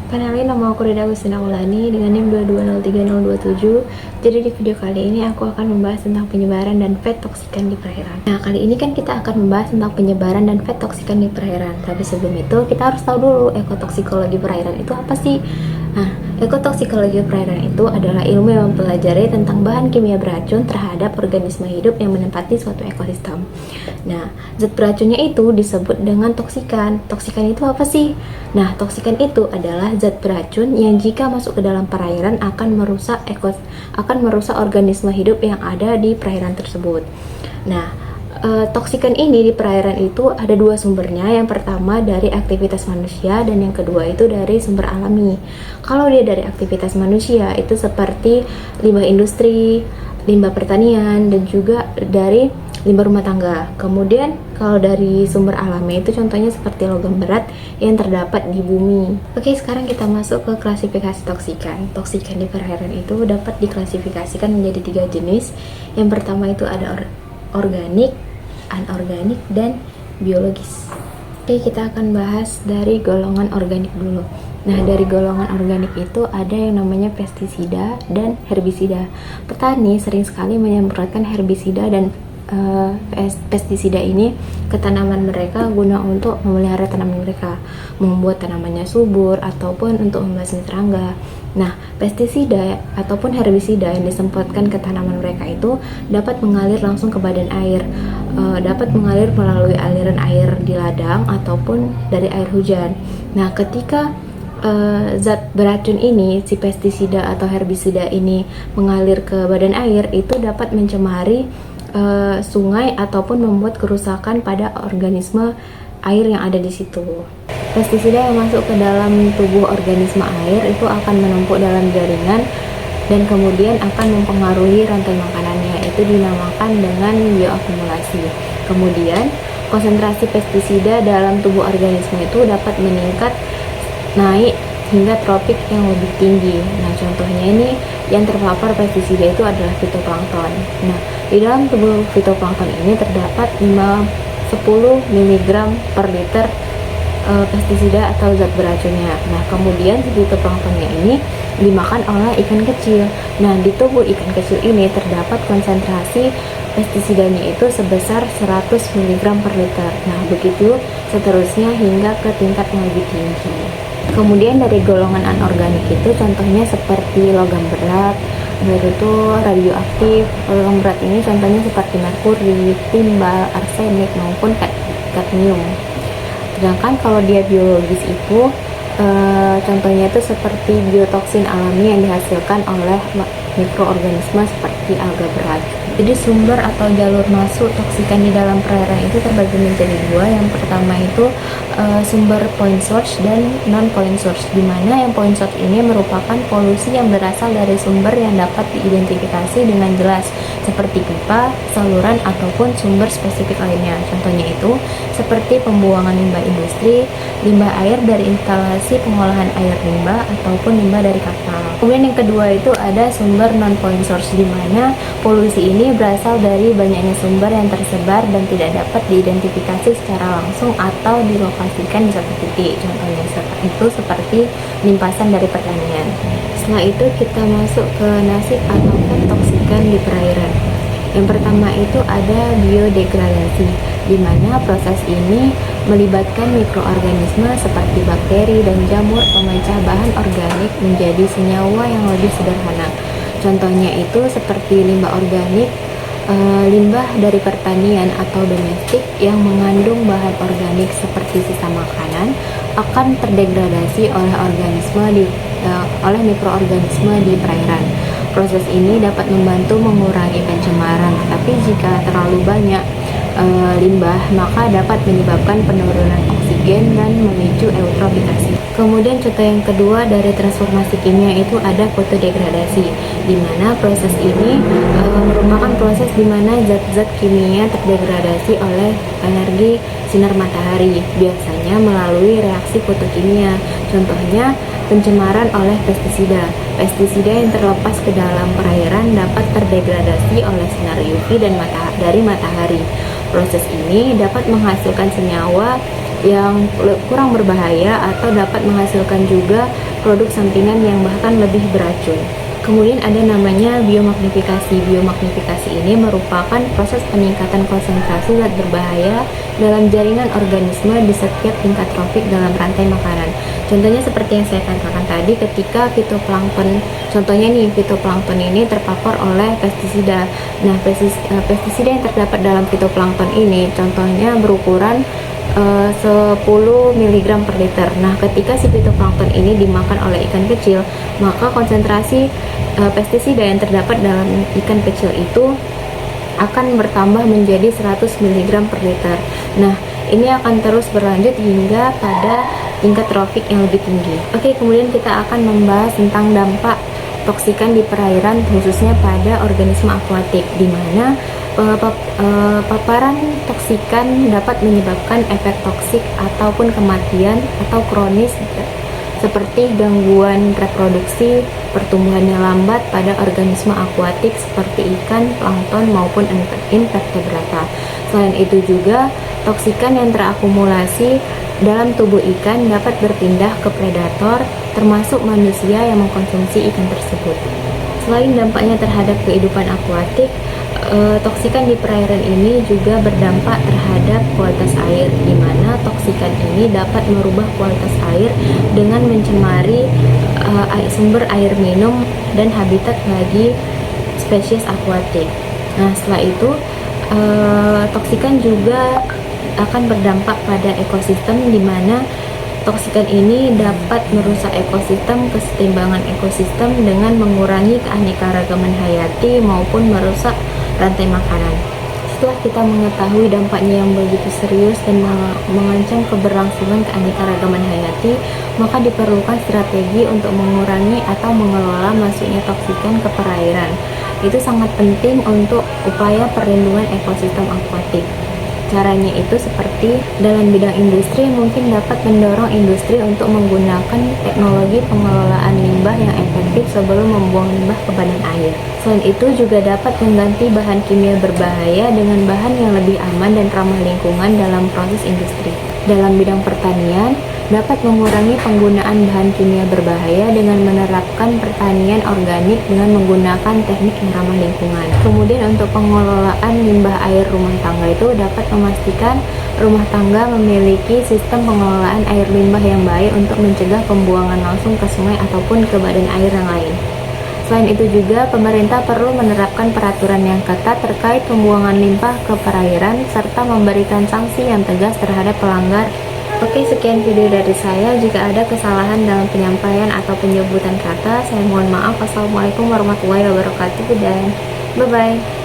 Kenalin, nama aku Rida Agustina Maulani dengan NIM 2203027. Jadi di video kali ini aku akan membahas tentang penyebaran dan fat toksikan di perairan. Nah, kali ini kan kita akan membahas tentang penyebaran dan fat toksikan di perairan. Tapi sebelum itu kita harus tahu dulu ekotoksikologi perairan itu apa sih? Nah, ekotoksikologi perairan itu adalah ilmu yang mempelajari tentang bahan kimia beracun terhadap organisme hidup yang menempati suatu ekosistem. Nah, zat beracunnya itu disebut dengan toksikan. Toksikan itu apa sih? Nah, toksikan itu adalah zat beracun yang jika masuk ke dalam perairan akan merusak organisme hidup yang ada di perairan tersebut. Nah, toksikan ini di perairan itu ada dua sumbernya. Yang pertama dari aktivitas manusia dan yang kedua itu dari sumber alami. Kalau dia dari aktivitas manusia itu seperti limbah industri, limbah pertanian, dan juga dari limbah rumah tangga. Kemudian kalau dari sumber alami itu contohnya seperti logam berat yang terdapat di bumi. Oke, sekarang kita masuk ke klasifikasi toksikan. Toksikan di perairan itu dapat diklasifikasikan menjadi 3 jenis. Yang pertama itu ada organik, anorganik, dan biologis. Oke, kita akan bahas dari golongan organik dulu. Nah, dari golongan organik itu ada yang namanya pestisida dan herbisida. Petani sering sekali menyemprotkan herbisida dan pestisida ini ke tanaman mereka guna untuk memelihara tanaman mereka, membuat tanamannya subur ataupun untuk membasmi serangga. Nah, pestisida ataupun herbisida yang disemprotkan ke tanaman mereka itu dapat mengalir langsung ke badan air, dapat mengalir melalui aliran air di ladang ataupun dari air hujan. Nah, ketika zat beracun ini, si pestisida atau herbisida ini mengalir ke badan air, itu dapat mencemari sungai ataupun membuat kerusakan pada organisme air yang ada di situ. Pestisida yang masuk ke dalam tubuh organisme air itu akan menumpuk dalam jaringan dan kemudian akan mempengaruhi rantai makanannya. Itu dinamakan dengan bioakumulasi. Kemudian konsentrasi pestisida dalam tubuh organisme itu dapat meningkat naik hingga tropik yang lebih tinggi. Nah, contohnya ini yang terpapar pestisida itu adalah fitoplankton. Nah, di dalam tubuh fitoplankton ini terdapat 10 mg per liter pestisida atau zat beracunnya. Nah, kemudian fitoplanktonnya ini dimakan oleh ikan kecil. Nah, di tubuh ikan kecil ini terdapat konsentrasi pestisidanya itu sebesar 100 mg per liter. Nah, begitu seterusnya hingga ke tingkat yang lebih tinggi. Kemudian dari golongan anorganik itu contohnya seperti logam berat, baru itu radioaktif. Logam berat ini contohnya seperti merkuri, timbal, arsenik maupun kadmium. Sedangkan kalau dia biologis itu contohnya itu seperti biotoksin alami yang dihasilkan oleh mikroorganisme seperti alga beracun. Jadi sumber atau jalur masuk toksikan di dalam perairan itu terbagi menjadi dua. Yang pertama itu sumber point source dan non point source, di mana yang point source ini merupakan polusi yang berasal dari sumber yang dapat diidentifikasi dengan jelas seperti pipa, saluran ataupun sumber spesifik lainnya. Contohnya itu seperti pembuangan limbah industri, limbah air dari instalasi pengolahan air limbah ataupun limbah dari kapal. Kemudian yang kedua itu ada sumber non point source, di mana polusi ini berasal dari banyaknya sumber yang tersebar dan tidak dapat diidentifikasi secara langsung atau dilokasikan di satu titik. Contohnya itu seperti limpasan dari pertanian. Setelah itu kita masuk ke nasib atau fat toksikan di perairan. Yang pertama itu ada biodegradasi, di mana proses ini melibatkan mikroorganisme seperti bakteri dan jamur pemecah bahan organik menjadi senyawa yang lebih sederhana. Contohnya itu seperti limbah organik, limbah dari pertanian atau domestik yang mengandung bahan organik seperti sisa makanan akan terdegradasi oleh mikroorganisme di perairan. Proses ini dapat membantu mengurangi pencemaran, tapi jika terlalu banyak limbah maka dapat menyebabkan penurunan oksigen dan memicu eutrofikasi. Kemudian contoh yang kedua dari transformasi kimia itu ada fotodegradasi, di mana proses ini merupakan proses di mana zat-zat kimia terdegradasi oleh energi sinar matahari, biasanya melalui reaksi fotokimia. Contohnya pencemaran oleh pestisida. Pestisida yang terlepas ke dalam perairan dapat terdegradasi oleh sinar UV dan dari matahari. Proses ini dapat menghasilkan senyawa yang kurang berbahaya atau dapat menghasilkan juga produk sampingan yang bahkan lebih beracun. Kemudian ada namanya biomagnifikasi. Biomagnifikasi ini merupakan proses peningkatan konsentrasi zat berbahaya dalam jaringan organisme di setiap tingkat trofik dalam rantai makanan. Contohnya seperti yang saya katakan tadi, ketika fitoplankton, contohnya nih, fitoplankton ini terpapar oleh pestisida. Nah, pestisida yang terdapat dalam fitoplankton ini contohnya berukuran 10 mg per liter. Nah, ketika si fitoplankton ini dimakan oleh ikan kecil, maka konsentrasi pestisida yang terdapat dalam ikan kecil itu akan bertambah menjadi 100 mg per liter. Nah, ini akan terus berlanjut hingga pada tingkat trofik yang lebih tinggi. Oke, kemudian kita akan membahas tentang dampak toksikan di perairan, khususnya pada organisme akuatik, di mana paparan toksikan dapat menyebabkan efek toksik ataupun kematian atau kronis seperti gangguan reproduksi, pertumbuhannya lambat pada organisme akuatik seperti ikan, plankton maupun invertebrata. Selain itu juga toksikan yang terakumulasi dalam tubuh ikan dapat berpindah ke predator, termasuk manusia yang mengkonsumsi ikan tersebut. Selain dampaknya terhadap kehidupan akuatik, toksikan di perairan ini juga berdampak terhadap kualitas air, di mana toksikan ini dapat merubah kualitas air dengan mencemari sumber air minum dan habitat bagi spesies akuatik. Nah, setelah itu toksikan juga akan berdampak pada ekosistem, di mana toksikan ini dapat merusak ekosistem, kesetimbangan ekosistem dengan mengurangi keanekaragaman hayati maupun merusak rantai makanan. Setelah kita mengetahui dampaknya yang begitu serius dan mengancam keberlangsungan keanekaragaman hayati, maka diperlukan strategi untuk mengurangi atau mengelola masuknya toksikan ke perairan. Itu sangat penting untuk upaya perlindungan ekosistem akuatik. Caranya itu seperti dalam bidang industri, mungkin dapat mendorong industri untuk menggunakan teknologi pengelolaan limbah yang efektif sebelum membuang limbah ke badan air. Selain itu juga dapat mengganti bahan kimia berbahaya dengan bahan yang lebih aman dan ramah lingkungan dalam proses industri. Dalam bidang pertanian, dapat mengurangi penggunaan bahan kimia berbahaya dengan menerapkan pertanian organik dengan menggunakan teknik yang ramah lingkungan. Kemudian untuk pengelolaan limbah air rumah tangga itu dapat memastikan rumah tangga memiliki sistem pengelolaan air limbah yang baik untuk mencegah pembuangan langsung ke sungai ataupun ke badan air yang lain. Selain itu juga, pemerintah perlu menerapkan peraturan yang ketat terkait pembuangan limbah ke perairan serta memberikan sanksi yang tegas terhadap pelanggar. Oke, sekian video dari saya. Jika ada kesalahan dalam penyampaian atau penyebutan kata, saya mohon maaf. Wassalamualaikum warahmatullahi wabarakatuh dan bye-bye.